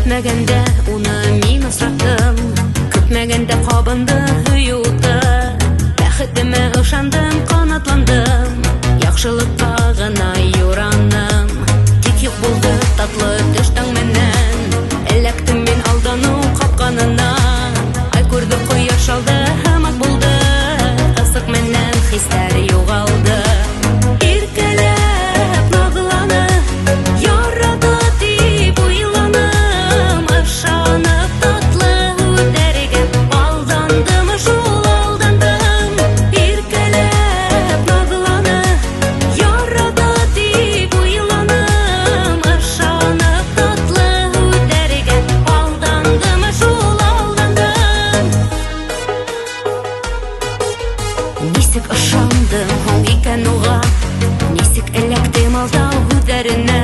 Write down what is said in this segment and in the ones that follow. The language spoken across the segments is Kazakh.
Көтмәгәндә уны мин осраттым, көтмәгәндә кабынды һөюты. Бәхетемә ышандым, канатландым, яхшылыкка гына юраным. Тик юк булды татлы төштәң менән, эләктем мин алдану капканына. Ай күрде, кояш алды, һәммәк булды, ысык менән хисләр югалды. Иркәләп нагыланы, ярады дип уйланым, ышанып татлы үтәргә алдандым, шул алдандым. Иркәләп нагыланы, ярады дип уйланым, ышанып татлы үтәргә алдандым, шул алдандым. Нисек ышандым һуң икән уға, нисек эләктем алдау һүҙҙәренә.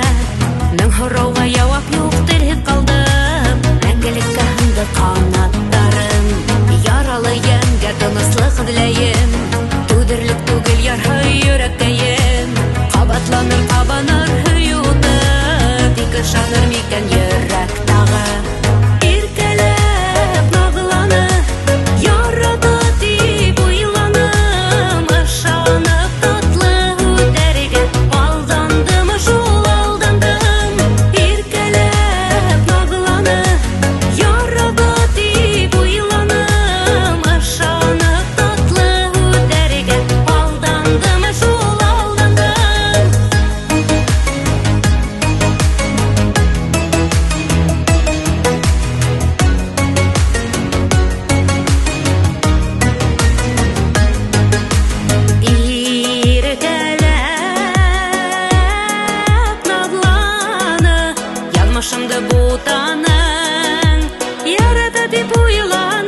Мең һорауға яуап юк, телһеҙ ҡалдым. Мәңгелеккә һынды ҡанаттарым, яралы йәнгә тыныслыҡ эҙләйем. Түҙерлек түгел ярһы йөрәккәйем, ҡабатланыр, ҡабаныр һөйөүҙе, тик ышаныр микән йөрәк тағы. Иркәләп нағыланы, ярады дип уйланым, ышанып татлы үтәргә алдандым, шул алдандым. Иркәләп нағыланы, ярады дип уйланым, ышанып татлы үтәргә алдандым, шул алдандым. Иркәләп нагланы, яҙмышымды бутаның, ярады дип уйланым.